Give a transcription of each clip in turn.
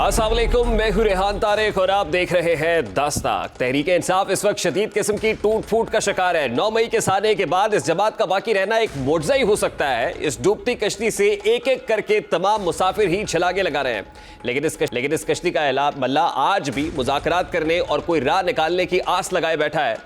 अस्सलाम वालेकुम, मैं हूं रेहान तारिक और आप देख रहे हैं दास्ताक। तहरीक इंसाफ इस वक्त शदीद किस्म की टूट फूट का शिकार है। 9 मई के साने के बाद इस जमात का बाकी रहना एक मुआवजा ही हो सकता है। इस डूबती कश्ती से एक एक करके तमाम मुसाफिर ही छलांगे लगा रहे हैं, लेकिन इस कश्ती का मल्ला आज भी मुज़ाकरात करने और कोई राह निकालने की आस लगाए बैठा है।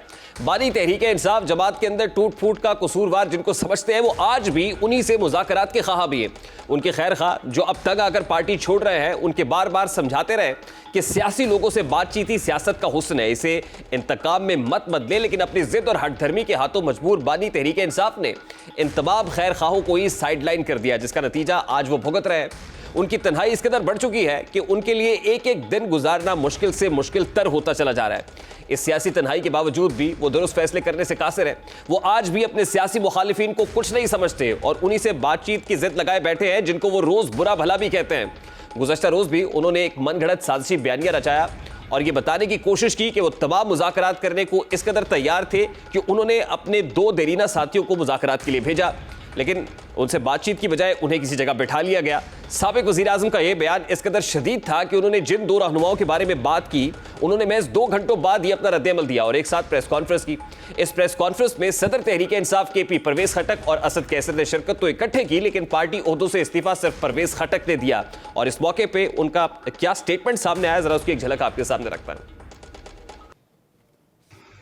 बानी तहरीक इंसाफ जमात के अंदर टूट फूट का कसूरवार जिनको समझते हैं वो आज भी उन्हीं से मुज़ाकरात के ख्वाह भी हैं। उनके खैर खा जो अब तक आकर पार्टी छोड़ रहे हैं, उनके बार बार समझाते रहे कि सियासी लोगों से बातचीत ही सियासत का हुस्न है, इसे इंतकाम में मत बदले। लेकिन अपनी जिद और हट धर्मी के हाथों मजबूर बानी तहरीक इंसाफ ने इन तमाम खैर खाहों को ही साइडलाइन कर दिया, जिसका नतीजा आज वो भुगत रहे हैं। उनकी तन्हाई इस कदर बढ़ चुकी है कि उनके लिए एक एक दिन गुजारना मुश्किल से मुश्किल तर होता चला जा रहा है। इस सियासी तन्हाई के बावजूद भी वो दुरुस्त फैसले करने से कासिर है। वो आज भी अपने सियासी मुखालिफिन को कुछ नहीं समझते और उन्हीं से बातचीत की जिद लगाए बैठे हैं, जिनको वो रोज बुरा भला भी कहते हैं। गुज़श्ता रोज भी उन्होंने एक मनगढ़ंत साजिशी बयानिया रचाया और ये बताने की कोशिश की कि वो तमाम मुज़ाकरात करने को इस कदर तैयार थे कि उन्होंने अपने 2 देरीना साथियों को मुज़ाकरात के लिए भेजा, लेकिन उनसे बातचीत की बजाय उन्हें किसी जगह बैठा लिया गया। साबिक वज़ीर आज़म का यह बयान इस कदर शदीद था कि उन्होंने जिन 2 रहनुमाओं के बारे में बात की, उन्होंने महज 2 घंटों बाद ही अपना रद्द-ए-अमल दिया और एक साथ प्रेस कॉन्फ्रेंस की। इस प्रेस कॉन्फ्रेंस में सदर तहरीक इंसाफ के पी परवेज खटक और असद कैसर ने शिरकत तो इकट्ठे की, लेकिन पार्टी ओहदों से इस्तीफा सिर्फ परवेज खटक ने दिया। और इस मौके पर उनका क्या स्टेटमेंट सामने आया, जरा उसकी एक झलक आपके सामने रखता है।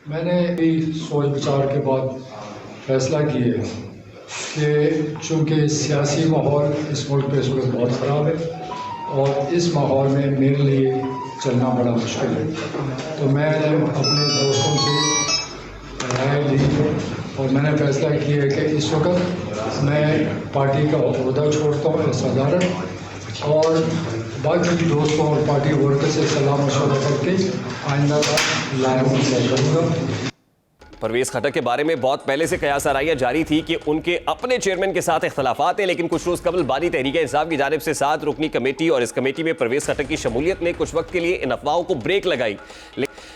मैंने सोच विचार के बाद फैसला किया कि चूँकि सियासी माहौल इस मुल्क पे इस वक्त बहुत ख़राब है और इस माहौल में मेरे लिए चलना बड़ा मुश्किल है, तो मैंने अपने दोस्तों से राय ली और मैंने फैसला किया कि इस वक्त मैं पार्टी का ओहदा छोड़ता हूँ सदारत, और बाकी दोस्तों और पार्टी वर्कर से सलाह मशवरा करके आइंदा का लाइम करूँगा। परवेज खटक के बारे में बहुत पहले से कयास-ए-राइयां जारी थी कि उनके अपने चेयरमैन के साथ इख्तलाफात है, लेकिन कुछ रोज कबल बानी तहरीक इंसाफ की जानिब से 7 रुकनी कमेटी और इस कमेटी में परवेज खटक की शमूलियत ने कुछ वक्त के लिए इन अफवाहों को ब्रेक लगाई।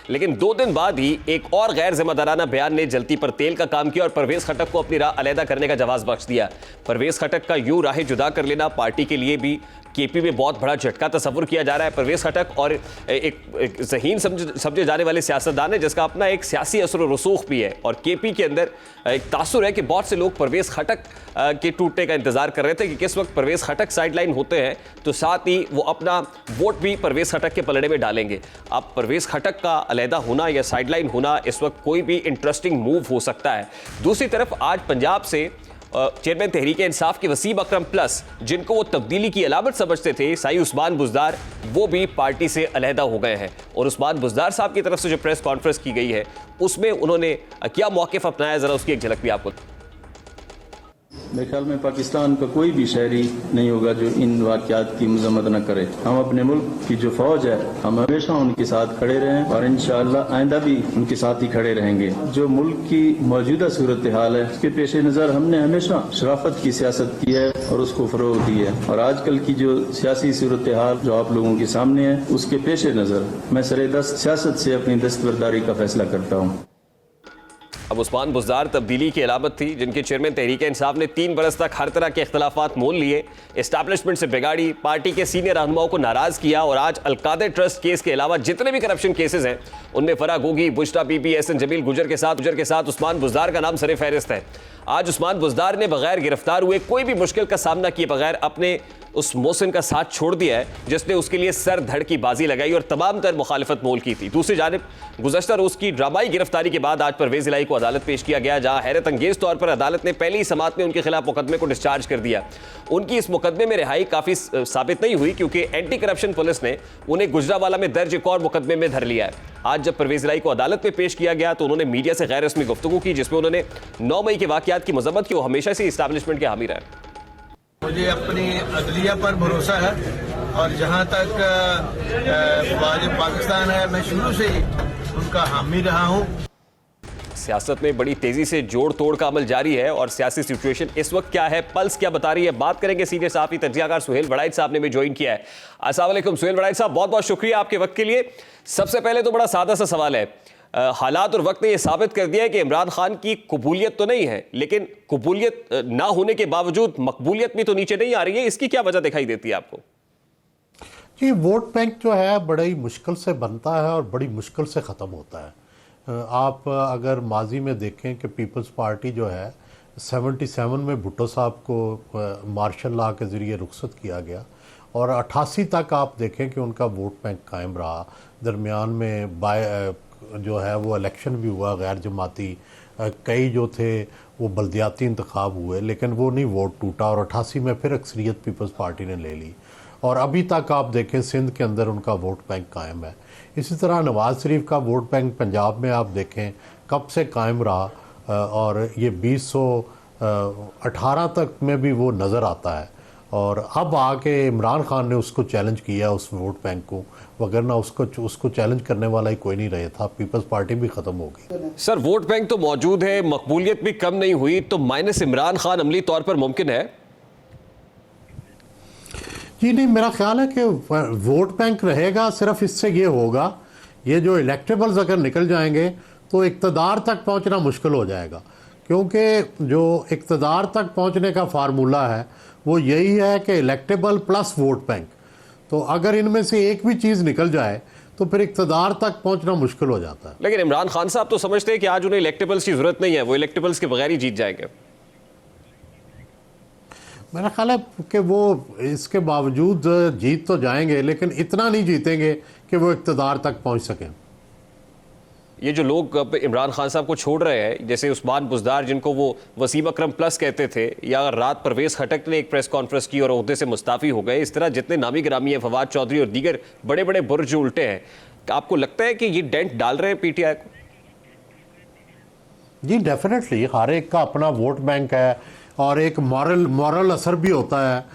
लेकिन 2 दिन बाद ही एक और गैर जिम्मेदाराना बयान ने जलती पर तेल का काम किया और परवेज खटक को अपनी राह अलहदा करने का जवाब बख्श दिया। परवेज खटक का यूं राहें जुदा कर लेना पार्टी के लिए भी केपी में बहुत बड़ा झटका तस्वुर किया जा रहा है। परवेज खटक और एक ज़हीन समझे जाने वाले सियासतदान है जिसका अपना एक सियासी असर और रसूख भी है, और केपी के अंदर एक तासुर है कि बहुत से लोग परवेज खटक के टूटने का इंतजार कर रहे थे कि किस वक्त परवेज खटक साइडलाइन होते हैं तो साथ ही वो अपना वोट भी परवेज खटक के पलड़े में डालेंगे। अब परवेज खटक का अलहदा होना या साइडलाइन होना इस वक्त कोई भी इंटरेस्टिंग मूव हो सकता है। दूसरी तरफ आज पंजाब से चेयरमैन तहरीक इंसाफ के वसीम अकरम प्लस, जिनको वो तब्दीली की अलामत समझते थे, साई उस्मान बुज़दार, वो भी पार्टी से अलहदा हो गए हैं। और उस्मान बुज़दार साहब की तरफ से जो प्रेस कॉन्फ्रेंस की गई है उसमें उन्होंने क्या मौक़िफ़ अपनाया, ज़रा उसकी एक झलक भी आपको। मेरे ख्याल में पाकिस्तान का कोई भी शहरी नहीं होगा जो इन वाक़यात की मज़म्मत न करे। हम अपने मुल्क की जो फौज है, हम हमेशा उनके साथ खड़े रहें और इंशाअल्लाह आइंदा भी उनके साथ ही खड़े रहेंगे। जो मुल्क की मौजूदा सूरत हाल है उसके पेश नज़र हमने हमेशा शराफत की सियासत की है और उसको फ़रोग़ दी है, और आजकल की जो सियासी सूरत हाल जो आप लोगों के सामने है उसके पेश नज़र मैं सरेदस्त सियासत से अपनी दस्तबरदारी का फैसला करता हूँ। अब उस्मान बुज़दार तब्दीली की अलामत थी, जिनके चेयरमैन तहरीक इंसाफ ने 3 बरस तक हर तरह के इख्तलाफात मोल लिए, एस्टैब्लिशमेंट से बिगाड़ी, पार्टी के सीनियर रहनुमाओं को नाराज़ किया, और आज अलकादे ट्रस्ट केस के अलावा जितने भी करप्शन केसेस हैं उनमें फराह गोगी, बुश्रा बीबी, एहसन जमील गुजर के साथ उस्मान बुज़दार का नाम सरे फहरिस्त है। आज उस्मान बुज़दार ने बगैर गिरफ्तार हुए कोई भी मुश्किल का सामना किए बगैर अपने उस मोहसिन का साथ छोड़ दिया है जिसने उसके लिए सर धड़ की बाजी लगाई और तमाम तर मुखालिफत मोल की थी। दूसरी जानिब गुज़श्ता रोज़ की ड्रामाई गिरफ्तारी के बाद आज परवेज इलाही को अदालत पेश किया गया, जहां हैरत अंगेज तौर पर अदालत ने पहली ही समात में उनके खिलाफ मुकदमे को डिस्चार्ज कर दिया। उनकी इस मुकदमे में रिहाई काफ़ी साबित नहीं हुई क्योंकि एंटी करप्शन पुलिस ने उन्हें गुजरावाला में दर्ज एक और मुकदमे में धर लिया है। आज जब परवेज इलाही को अदालत में पेश किया गया तो उन्होंने मीडिया से गैर रस्मी गुफ्तगू की, जिसमें उन्होंने 9 मई के वाक़यात की मज़म्मत की। वो हमेशा से इस्टेब्लिशमेंट के हामी रहे। मुझे अपनी अदलिया पर भरोसा है और जहाँ तक वाजिब पाकिस्तान है मैं शुरू से ही उनका हामी रहा हूँ। सियासत में बड़ी तेजी से जोड़ तोड़ का अमल जारी है और सियासी सिचुएशन इस वक्त क्या है, पल्स क्या बता रही है, बात करेंगे। सीनियर सहाफ़ी तज्ज़ियाकार सुहेल वड़ाइच साहब ने भी ज्वाइन किया है। अस्सलाम वालेकुम सुहेल वड़ाइच साहब, बहुत बहुत शुक्रिया आपके वक्त के लिए। सबसे पहले तो बड़ा सादा सा सवाल है, हालात और वक्त ने यह साबित कर दिया है कि इमरान खान की कबूलियत तो नहीं है, लेकिन कबूलियत ना होने के बावजूद मकबूलियत भी तो नीचे नहीं आ रही है। इसकी क्या वजह दिखाई देती है आपको? जी, वोट बैंक जो है बड़ी मुश्किल से बनता है और बड़ी मुश्किल से ख़त्म होता है। आप अगर माजी में देखें कि पीपल्स पार्टी जो है 77 में भुट्टो साहब को मार्शल लॉ के ज़रिए रुखसत किया गया और 88 तक आप देखें कि उनका वोट बैंक कायम रहा। दरमियान में जो है वो इलेक्शन भी हुआ गैर जमाती, कई जो थे वो बल्दियाती इंतखाब हुए, लेकिन वो नहीं वोट टूटा और 88 में फिर अक्सरियत पीपल्स पार्टी ने ले ली और अभी तक आप देखें सिंध के अंदर उनका वोट बैंक कायम है। इसी तरह नवाज़ शरीफ का वोट बैंक पंजाब में आप देखें कब से कायम रहा और ये 2018 तक में भी वो नज़र आता है और अब आके इमरान खान ने उसको चैलेंज किया उस वोट बैंक को, वगरना उसको चैलेंज करने वाला ही कोई नहीं रहा था, पीपल्स पार्टी भी ख़त्म हो गई। सर वोट बैंक तो मौजूद है, मकबूलियत भी कम नहीं हुई, तो माइनस इमरान खान अमली तौर पर मुमकिन है? जी नहीं, मेरा ख्याल है कि वोट बैंक रहेगा, सिर्फ इससे ये होगा, ये जो इलेक्टेबल्स अगर निकल जाएंगे तो इक़्तिदार तक पहुंचना मुश्किल हो जाएगा, क्योंकि जो इक़्तिदार तक पहुंचने का फार्मूला है वो यही है कि इलेक्टेबल प्लस वोट बैंक। तो अगर इनमें से एक भी चीज़ निकल जाए तो फिर इक़्तिदार तक पहुंचना मुश्किल हो जाता है। लेकिन इमरान खान साहब तो समझते हैं कि आज उन्हें इलेक्टेबल्स की जरूरत नहीं है, वो इलेक्टेबल्स के बगैर ही जीत जाएंगे। मेरा ख्याल है कि वो इसके बावजूद जीत तो जाएंगे लेकिन इतना नहीं जीतेंगे कि वो इक़्तिदार तक पहुंच सकें। ये जो लोग अब इमरान खान साहब को छोड़ रहे हैं, जैसे उस्मान बुज़दार जिनको वो वसीम अकरम प्लस कहते थे, या रात परवेज़ खटक ने एक प्रेस कॉन्फ्रेंस की और ओहदे से मुस्ताफ़ी हो गए, इस तरह जितने नामी गिरामी हैं, फवाद चौधरी और दीगर बड़े बड़े बुर्ज जो उल्टे हैं, आपको लगता है कि ये डेंट डाल रहे हैं पीटीआई को? जी डेफिनेटली, हर एक का अपना वोट बैंक है और एक मॉरल असर भी होता है।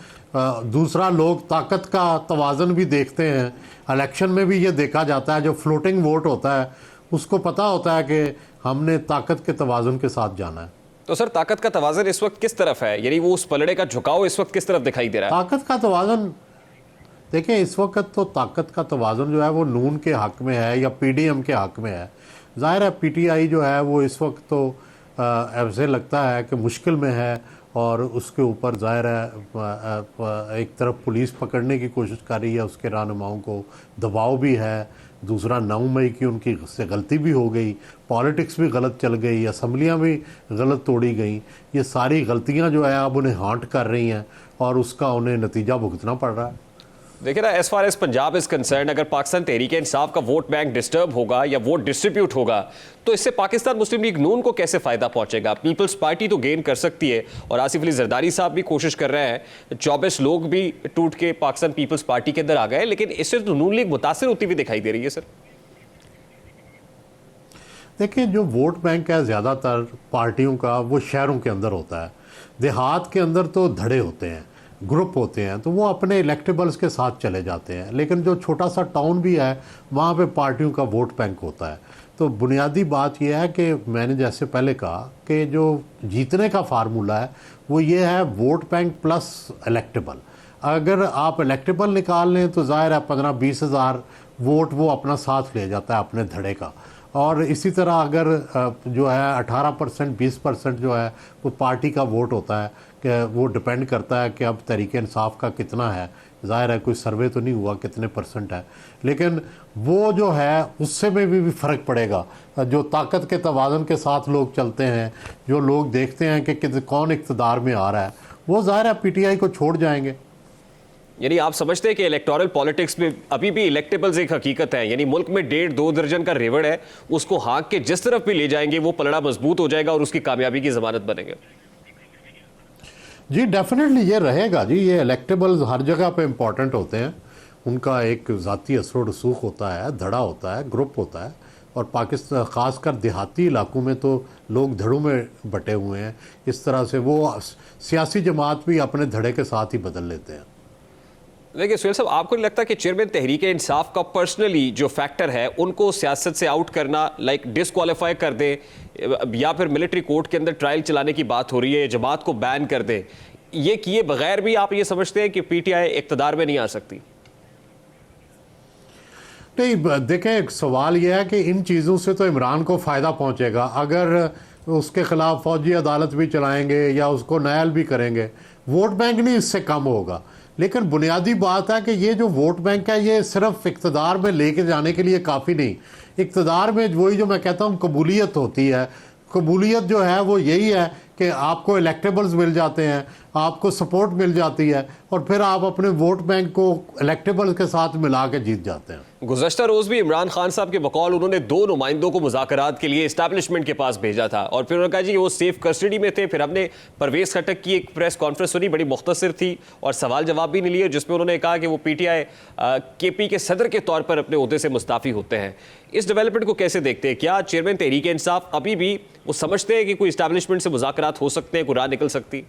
दूसरा, लोग ताकत का तवाज़न भी देखते हैं, इलेक्शन में भी ये देखा जाता है, जो फ्लोटिंग वोट होता है उसको पता होता है कि हमने ताकत के तवाज़ुन के साथ जाना है। तो सर ताकत का तवाज़ुन इस वक्त किस तरफ है, यानी वो उस पलड़े का झुकाव इस वक्त किस तरफ दिखाई दे रहा है? ताकत का तवाज़ुन देखें, इस वक्त तो ताकत का तवाज़ुन जो है वो नून के हक में है या पीडीएम के हक में है। ज़ाहिर है पीटीआई जो है वो इस वक्त तो ऐसे लगता है कि मुश्किल में है और उसके ऊपर ज़ाहिर है एक तरफ पुलिस पकड़ने की कोशिश कर रही है, उसके रहनुमाओं को दबाव भी है, दूसरा 9 मई की उनकी से गलती भी हो गई, पॉलिटिक्स भी गलत चल गई, असम्बलियाँ भी गलत तोड़ी गई, ये सारी गलतियाँ जो है अब उन्हें हांट कर रही हैं और उसका उन्हें नतीजा भुगतना पड़ रहा है। देखिए ना, as far as Punjab is concern, अगर पाकिस्तान तहरीक इंसाफ का वोट बैंक डिस्टर्ब होगा या वोट डिस्ट्रीब्यूट होगा तो इससे पाकिस्तान मुस्लिम लीग नून को कैसे फ़ायदा पहुंचेगा? पीपल्स पार्टी तो गेन कर सकती है और आसिफ अली जरदारी साहब भी कोशिश कर रहे हैं, 24 लोग भी टूट के पाकिस्तान पीपल्स पार्टी के अंदर आ गए, लेकिन इससे तो नून लीग मुतासिर होती हुई दिखाई दे रही है। सर देखिए, जो वोट बैंक है ज़्यादातर पार्टियों का वो शहरों के अंदर होता है, देहात के अंदर तो धड़े होते हैं, ग्रुप होते हैं, तो वो अपने इलेक्टेबल्स के साथ चले जाते हैं, लेकिन जो छोटा सा टाउन भी है वहाँ पे पार्टियों का वोट बैंक होता है। तो बुनियादी बात यह है कि मैंने जैसे पहले कहा कि जो जीतने का फार्मूला है वो ये है वोट बैंक प्लस इलेक्टेबल। अगर आप इलेक्टेबल निकाल लें तो ज़ाहिर है 15-20 हज़ार वोट वो अपना साथ ले जाता है अपने धड़े का, और इसी तरह अगर जो है 18% 20% जो है वो पार्टी का वोट होता है, कि वो डिपेंड करता है कि अब तहरीक इंसाफ का कितना है, ज़ाहिर है कोई सर्वे तो नहीं हुआ कितने % है, लेकिन वो जो है उससे में भी फ़र्क पड़ेगा। जो ताकत के तवाज़ुन के साथ लोग चलते हैं, जो लोग देखते हैं कि कौन इक़्तिदार में आ रहा है, वो ज़ाहिर है पीटीआई को छोड़ जाएंगे। यानी आप समझते हैं कि इलेक्टोरल पॉलिटिक्स में अभी भी इलेक्टेबल्स एक हकीकत है, यानी मुल्क में 1.5-2 दर्जन का रेवड़ है, उसको हाँक के जिस तरफ भी ले जाएंगे वो पलड़ा मजबूत हो जाएगा और उसकी कामयाबी की जमानत बनेंगे। जी डेफिनेटली ये रहेगा जी, ये इलेक्टेबल्स हर जगह पे इम्पॉर्टेंट होते हैं, उनका एक ज़ाती असर रसूख होता है, धड़ा होता है, ग्रुप होता है, और पाकिस्तान ख़ासकर देहाती इलाकों में तो लोग धड़ों में बटे हुए हैं, इस तरह से वो सियासी जमात भी अपने धड़े के साथ ही बदल लेते हैं। देखिए सुहेल साहब, आपको नहीं लगता कि चेयरमैन तहरीक इंसाफ का पर्सनली जो फैक्टर है उनको सियासत से आउट करना, लाइक डिस्क्वालीफाई कर दे, या फिर मिलिट्री कोर्ट के अंदर ट्रायल चलाने की बात हो रही है, जमात को बैन कर दे, ये किए बगैर भी आप ये समझते हैं कि पीटीआई इक़्तिदार में नहीं आ सकती? नहीं, देखें, एक सवाल यह है कि इन चीज़ों से तो इमरान को फ़ायदा पहुंचेगा, अगर उसके ख़िलाफ़ फ़ौजी अदालत भी चलाएंगे या उसको नायल भी करेंगे, वोट बैंक नहीं इससे कम होगा, लेकिन बुनियादी बात है कि ये जो वोट बैंक है ये सिर्फ इक़्तिदार में लेके जाने के लिए काफ़ी नहीं। इक़्तिदार में वही जो मैं कहता हूँ कबूलियत होती है। कबूलियत जो है वो यही है कि आपको इलेक्टेबल्स मिल जाते हैं, आपको सपोर्ट मिल जाती है और फिर आप अपने वोट बैंक को इलेक्टेबल्स के साथ मिला के जीत जाते हैं। गुज़श्ता रोज़ भी इमरान खान साहब के बकौल उन्होंने 2 नुमाइंदों को मुज़ाकरात के लिए इस्टेब्लिशमेंट के पास भेजा था और फिर उन्होंने कहा जी वो सेफ कस्टडी में थे। फिर हमने परवेज़ खट्टक की एक प्रेस कॉन्फ्रेंस सुनी, बड़ी मुख्तसर थी और सवाल जवाब भी नहीं लिए, जिसमें उन्होंने कहा कि वो PTI KP के सदर के तौर पर अपने ओहदे से मुस्ताफ़ी होते हैं। इस डेवलपमेंट को कैसे देखते हैं? क्या चेयरमैन तहरीक इंसाफ अभी भी वो समझते हैं कि कोई इस्टेब्लिशमेंट से मुज़ाकरात हो सकते हैं, कोई राह निकल सकती?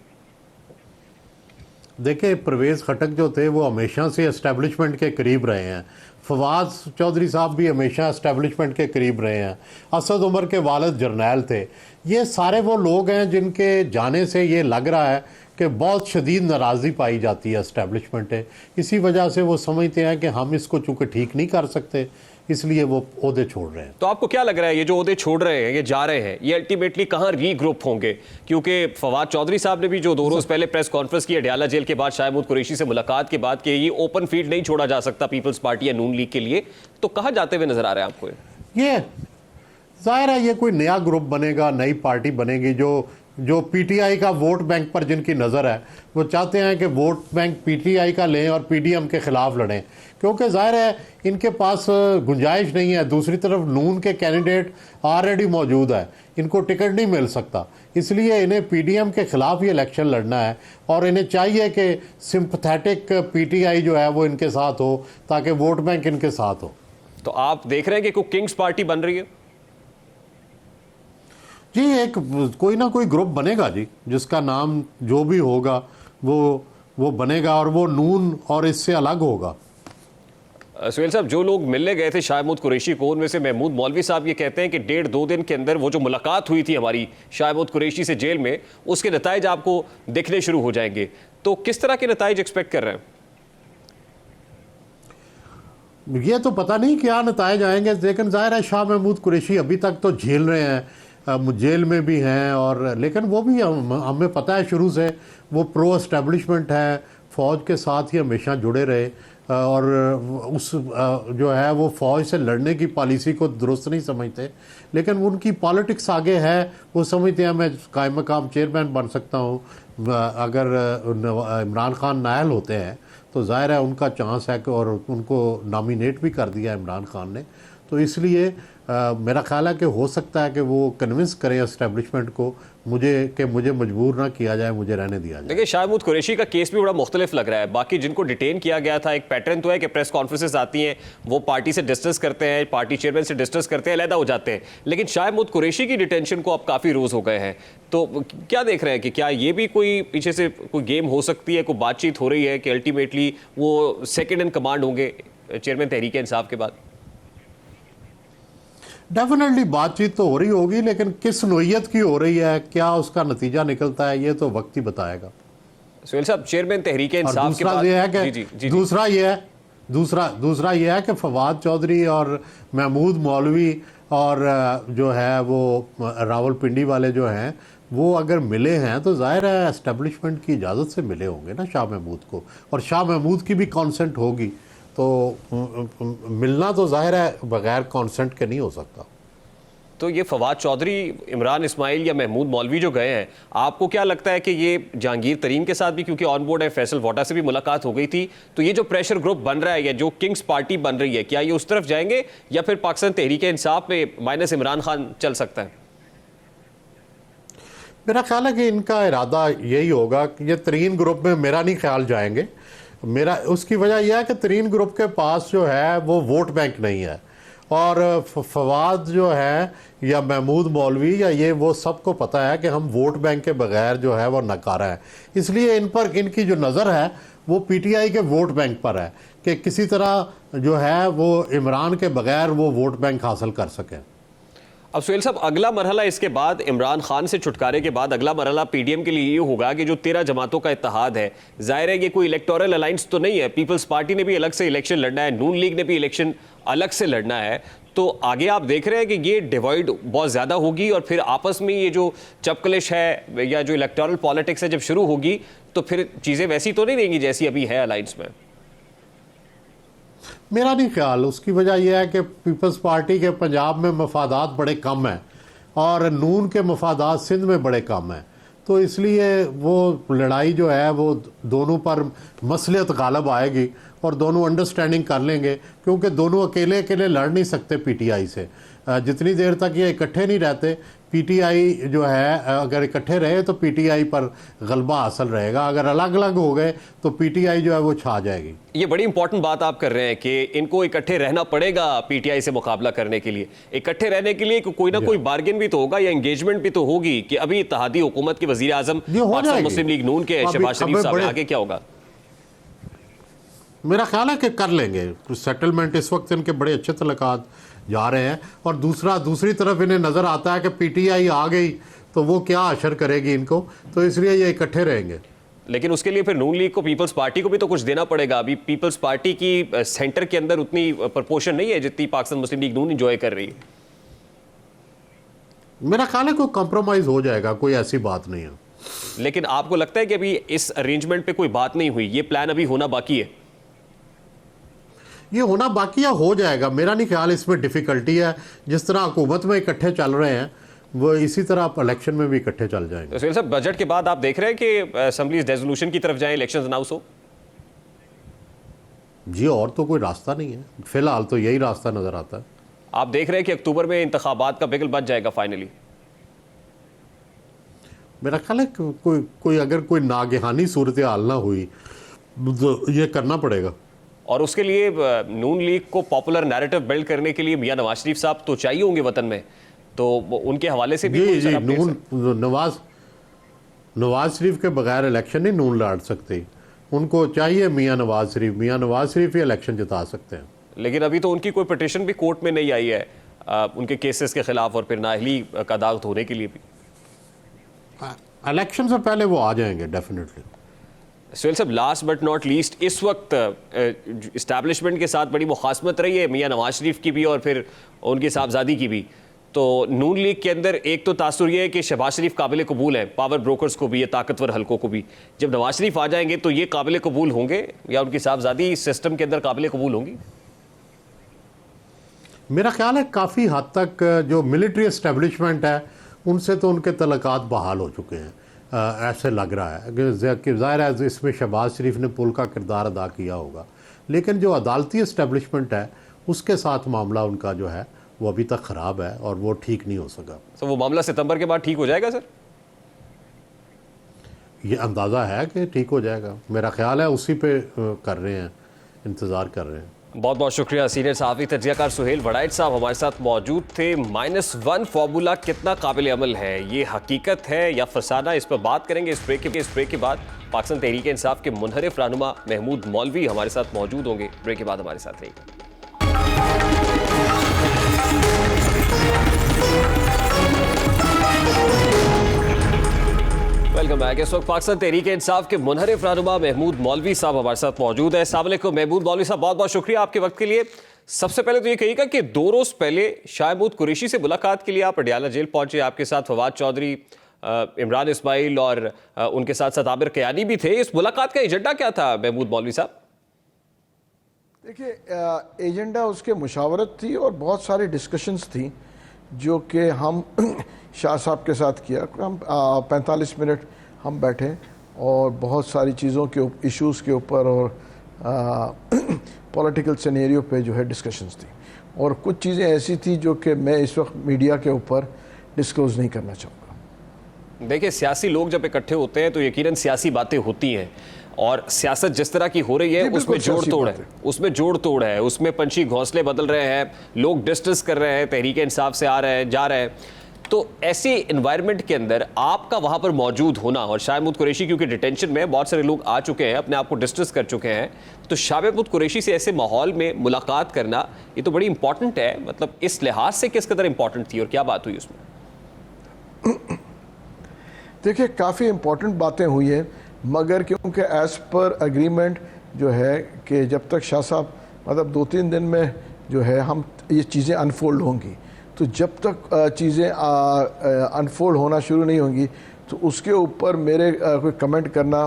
देखिए, परवेज़ खट्टक जो थे वो हमेशा से एस्टेब्लिशमेंट के करीब रहे हैं। फवाद चौधरी साहब भी हमेशा एस्टेब्लिशमेंट के करीब रहे हैं। असद उमर के वालिद जर्नैल थे। ये सारे वो लोग हैं जिनके जाने से ये लग रहा है कि बहुत शदीद नाराज़गी पाई जाती है एस्टेब्लिशमेंट है। इसी वजह से वो समझते हैं कि हम इसको चूँकि ठीक नहीं कर सकते, इसलिए वो ओहदे छोड़ रहे हैं। तो आपको क्या लग रहा है ये जो ओहदे छोड़ रहे हैं, ये जा रहे हैं, ये अल्टीमेटली कहाँ रीग्रुप होंगे? क्योंकि फवाद चौधरी साहब ने भी जो 2 रोज़ पहले प्रेस कॉन्फ्रेंस की अडयाला जेल के बाद शाहमूद कुरैशी से मुलाकात के बाद कि ये ओपन फील्ड नहीं छोड़ा जा सकता पीपल्स पार्टी या नून लीग के लिए, तो कहाँ जाते हुए नजर आ रहे हैं आपको? ये जाहिर है ये कोई नया ग्रुप बनेगा, नई पार्टी बनेगी। जो PTI का वोट बैंक पर जिनकी नज़र है वो चाहते हैं कि वोट बैंक PTI का लें और PDM के ख़िलाफ़ लड़ें, क्योंकि ज़ाहिर है इनके पास गुंजाइश नहीं है। दूसरी तरफ नून के कैंडिडेट ऑलरेडी मौजूद है, इनको टिकट नहीं मिल सकता, इसलिए इन्हें PDM के ख़िलाफ़ ही इलेक्शन लड़ना है और इन्हें चाहिए कि सिंपथेटिक PTI जो है वो इनके साथ हो ताकि वोट बैंक इनके साथ हो। तो आप देख रहे हैं कि कोई किंग्स पार्टी बन रही है? जी, एक कोई ना कोई ग्रुप बनेगा जी, जिसका नाम जो भी होगा वो बनेगा और वो नून और इससे अलग होगा। सुहेल साहब, जो लोग मिलने गए थे शाहमूद कुरैशी को, उनमें से महमूद मौलवी साहब ये कहते हैं कि 1.5-2 दिन के अंदर वो जो मुलाकात हुई थी हमारी शाहमूद कुरैशी से जेल में, उसके नताइज आपको दिखने शुरू हो जाएंगे। तो किस तरह के नताइज एक्सपेक्ट कर रहे हैं? ये तो पता नहीं क्या नताइज आएंगे, लेकिन जाहिर है शाह महमूद कुरैशी अभी तक तो झेल रहे हैं, जेल में भी हैं और लेकिन वो भी हमें पता है शुरू से वो प्रो एस्टेब्लिशमेंट है, फ़ौज के साथ ही हमेशा जुड़े रहे और उस जो है वो फ़ौज से लड़ने की पॉलिसी को दुरुस्त नहीं समझते, लेकिन उनकी पॉलिटिक्स आगे है। वो समझते हैं मैं कायम मकाम चेयरमैन बन सकता हूँ। अगर इमरान खान नायल होते हैं तो जाहिर है उनका चांस है कि और उनको नॉमिनेट भी कर दिया इमरान खान ने, तो इसलिए मेरा ख्याल है कि हो सकता है कि वो कन्विंस करें एस्टेब्लिशमेंट को मुझे मजबूर ना किया जाए, मुझे रहने दिया जाए। देखिए, शाहमूद कुरैशी का केस भी बड़ा मुख्तलिफ लग रहा है। बाकी जिनको डिटेन किया गया था, एक पैटर्न तो है कि प्रेस कॉन्फ्रेंसेस आती हैं, वो पार्टी से डिस्कस करते हैं, पार्टी चेयरमैन से डिस्कस करते हैं, अलहदा हो जाते हैं। लेकिन शाहमूद कुरैशी की डिटेंशन को अब काफ़ी रोज़ हो गए हैं, तो क्या देख रहे हैं कि क्या ये भी कोई पीछे से कोई गेम हो सकती है, कोई बातचीत हो रही है कि अल्टीमेटली वो सेकेंड इन कमांड होंगे चेयरमैन तहरीक इंसाफ के बाद? डेफिनेटली बातचीत तो हो रही होगी, लेकिन किस नोयत की हो रही है, क्या उसका नतीजा निकलता है, ये तो वक्त ही बताएगा। सुहेल साहब, चेयरमैन तहरीक इंसाफ के बाद दूसरा ये है कि फवाद चौधरी और महमूद मौलवी और जो है वो रावलपिंडी वाले जो हैं वो अगर मिले हैं तो जाहिर है एस्टेब्लिशमेंट की इजाज़त से मिले होंगे ना शाह महमूद को, और शाह महमूद की भी कॉन्सेंट होगी, तो मिलना तो जाहिर है बगैर कॉन्सेंट के नहीं हो सकता। तो ये फवाद चौधरी, इमरान इस्माइल या महमूद मौलवी जो गए हैं, आपको क्या लगता है कि ये जहांगीर तरीन के साथ भी, क्योंकि ऑन बोर्ड है, फैसल वोटा से भी मुलाकात हो गई थी, तो ये जो प्रेशर ग्रुप बन रहा है या जो किंग्स पार्टी बन रही है, क्या ये उस तरफ जाएंगे या फिर पाकिस्तान तहरीक इंसाफ में माइनस इमरान खान चल सकता है? मेरा ख्याल है कि इनका इरादा यही होगा कि ये तरीन ग्रुप में मेरा नहीं ख्याल जाएंगे। मेरा उसकी वजह यह है कि तरीन ग्रुप के पास जो है वो वोट बैंक नहीं है, और फवाद जो है या महमूद मौलवी या ये वो सबको पता है कि हम वोट बैंक के बगैर जो है वो नकारा है, इसलिए इन पर इनकी जो नज़र है वो PTI के वोट बैंक पर है कि किसी तरह जो है वो इमरान के बगैर वो वोट बैंक हासिल कर सकें। अब सुहेल साहब, अगला मरहला इसके बाद इमरान खान से छुटकारे के बाद अगला मरहला पीडीएम के लिए ये होगा कि जो 13 जमातों का इत्तेहाद है, जाहिर है कि कोई इलेक्टोरल अलायंस तो नहीं है, पीपल्स पार्टी ने भी अलग से इलेक्शन लड़ना है, नून लीग ने भी इलेक्शन अलग से लड़ना है, तो आगे आप देख रहे हैं कि ये डिवाइड बहुत ज़्यादा होगी और फिर आपस में ये जो चपकलिश है या जो इलेक्टोरल पॉलिटिक्स है जब शुरू होगी तो फिर चीज़ें वैसी तो नहीं रहेंगी जैसी अभी है अलायंस में। मेरा नहीं ख्याल, उसकी वजह यह है कि पीपल्स पार्टी के पंजाब में मफादात बड़े कम हैं और नून के मफादात सिंध में बड़े कम हैं, तो इसलिए वो लड़ाई जो है वो दोनों पर मसलियत गालब आएगी और दोनों अंडरस्टैंडिंग कर लेंगे, क्योंकि दोनों अकेले अकेले लड़ नहीं सकते पीटीआई से। जितनी देर तक ये इकट्ठे नहीं रहते, पीटीआई जो है अगर इकट्ठे रहे तो पीटीआई पर गलबा हासिल रहेगा, अगर अलग अलग हो गए तो पीटीआई जो है वो छा जाएगी। ये बड़ी इंपॉर्टेंट बात आप कर रहे हैं कि इनको इकट्ठे रहना पड़ेगा पीटीआई से मुकाबला करने के लिए। इकट्ठे रहने के लिए कोई ना कोई बार्गेन भी तो होगा या एंगेजमेंट भी तो होगी कि अभी इत्तेहादी हुकूमत के वजीर आजम पाकिस्तान मुस्लिम लीग नून के शहबाज शरीफ साहब, आगे क्या होगा? मेरा ख्याल है कि कर लेंगे सेटलमेंट। इस वक्त इनके बड़े अच्छे तल्लुकात जा रहे हैं और दूसरी तरफ इन्हें नज़र आता है कि पीटीआई आ गई तो वो क्या असर करेगी इनको, तो इसलिए ये इकट्ठे रहेंगे। लेकिन उसके लिए फिर नून लीग को, पीपल्स पार्टी को भी तो कुछ देना पड़ेगा। अभी पीपल्स पार्टी की सेंटर के अंदर उतनी प्रपोर्शन नहीं है जितनी पाकिस्तान मुस्लिम लीग नून इंजॉय कर रही है। मेरा ख्याल है कोई कॉम्प्रोमाइज़ हो जाएगा, कोई ऐसी बात नहीं है। लेकिन आपको लगता है कि अभी इस अरेंजमेंट पे कोई बात नहीं हुई, ये प्लान अभी होना बाकी है? ये होना बाकी है, हो जाएगा। मेरा नहीं ख्याल इसमें डिफ़िकल्टी है। जिस तरह हुकूमत में इकट्ठे चल रहे हैं वो इसी तरह आप इलेक्शन में भी इकट्ठे चल जाएंगे। तो सुहेल साहब, बजट के बाद आप देख रहे हैं कि असेंबलीज रेजोल्यूशन की तरफ जाएं, इलेक्शन अनाउंस हो? जी, और तो कोई रास्ता नहीं है, फिलहाल तो यही रास्ता नज़र आता है। आप देख रहे हैं कि अक्टूबर में इंतखाबात का बिगल बच जाएगा फाइनली? मेरा ख्याल है कोई अगर कोई नागहानी सूरत हाल ना हुई तो ये करना पड़ेगा। और उसके लिए नून लीग को पॉपुलर नैरेटिव बिल्ड करने के लिए मियां नवाज शरीफ साहब तो चाहिए होंगे वतन में, तो उनके हवाले से भी जी नवाज शरीफ के बगैर इलेक्शन नहीं नून लड़ सकती। उनको चाहिए मियां नवाज शरीफ ही इलेक्शन जिता सकते हैं। लेकिन अभी तो उनकी कोई पिटीशन भी कोर्ट में नहीं आई है उनके केसेस के खिलाफ और फिर नाअहली का दाग धोने के लिए भी। इलेक्शन से पहले वो आ जाएंगे डेफिनेटली। सुहेल साहब, लास्ट बट नॉट लीस्ट, इस वक्त इस्टेब्लिशमेंट के साथ बड़ी मुखासमत रही है मियां नवाज शरीफ की भी और फिर उनकी साहबजादी की भी, तो नून लीग के अंदर एक तो तासुर ये है कि शहबाज शरीफ काबिल कबूल है पावर ब्रोकर्स को भी, ये ताकतवर हलकों को भी। जब नवाज शरीफ आ जाएंगे तो ये काबिल कबूल होंगे या उनकी साहबजादी सिस्टम के अंदर काबिल कबूल होंगी? मेरा ख्याल है काफ़ी हद तक जो मिलिट्री इस्टेब्लिशमेंट है उनसे तो उनके तल्लुकात बहाल हो चुके हैं, ऐसे लग रहा है कि ज़ाहिर है इसमें शहबाज शरीफ ने पुल का किरदार अदा किया होगा, लेकिन जो अदालती इस्टेब्लिशमेंट है उसके साथ मामला उनका जो है वो अभी तक ख़राब है और वो ठीक नहीं हो सका। तो वो मामला सितंबर के बाद ठीक हो जाएगा सर? ये अंदाज़ा है कि ठीक हो जाएगा, मेरा ख्याल है उसी पे कर रहे हैं, इंतज़ार कर रहे हैं। बहुत बहुत शुक्रिया सीनियर सहाफ़ी तज्ज़ियाकार सुहेल वड़ाइच साहब हमारे साथ मौजूद थे। -1 फार्मूला कितना काबिल अमल है, ये हकीकत है या फसाना, इस पर बात करेंगे इस ब्रेक के बाद। पाकिस्तान तहरीक इंसाफ के मुनहरिफ रहनुमा महमूद मौलवी हमारे साथ मौजूद होंगे। ब्रेक के बाद हमारे साथ रहिएगा। Welcome back. इस वक्त पाकिस्तान तहरीक इंसाफ के मुनहरिफ रहनुमा महमूद मौलवी साहब हमारे साथ मौजूद है। अस्सलाम वालेकुम महमूद मौलवी साहब, बहुत बहुत शुक्रिया आपके वक्त के लिए। सबसे पहले तो ये कहिएगा कि 2 रोज़ पहले शाह महमूद कुरैशी से मुलाकात के लिए आप अडियाला जेल पहुंचे, आपके साथ फवाद चौधरी, इमरान इस्माइल और उनके साथ साथ आबिर कयानी भी थे। इस मुलाकात का एजेंडा क्या था महमूद मौलवी साहब? देखिए, एजेंडा उसके मुशावरत थी और बहुत सारी डिस्कशंस थी जो कि हम शाह साहब के साथ किया। हम 45 मिनट हम बैठे और बहुत सारी चीज़ों के इश्यूज़ के ऊपर और पॉलिटिकल सिनेरियो पे जो है डिस्कशंस थी, और कुछ चीज़ें ऐसी थी जो कि मैं इस वक्त मीडिया के ऊपर डिस्क्लोज नहीं करना चाहूँगा। देखिए, सियासी लोग जब इकट्ठे होते हैं तो यकीनन सियासी बातें होती हैं और सियासत जिस तरह की हो रही है उसमें जोड़ तोड़ है, उसमें पंछी घोंसले बदल रहे हैं, लोग डिस्कस कर रहे हैं, तहरीक इंसाफ से आ रहे हैं, जा रहे हैं। तो ऐसे इन्वायरमेंट के अंदर आपका वहां पर मौजूद होना, और शाह महमूद कुरैशी क्योंकि डिटेंशन में बहुत सारे लोग आ चुके हैं, अपने आप को डिस्ट्रेस कर चुके हैं, तो शाह महमूद कुरैशी से ऐसे माहौल में मुलाकात करना ये तो बड़ी इंपॉर्टेंट है। मतलब इस लिहाज से किस कदर इंपॉर्टेंट थी और क्या बात हुई उसमें? देखिए, काफ़ी इम्पोर्टेंट बातें हुई हैं, मगर क्योंकि एज़ पर एग्रीमेंट जो है कि जब तक शाह साहब मतलब 2-3 दिन में जो है हम ये चीज़ें अनफोल्ड होंगी, तो जब तक चीज़ें अनफोल्ड होना शुरू नहीं होंगी तो उसके ऊपर मेरे कोई कमेंट करना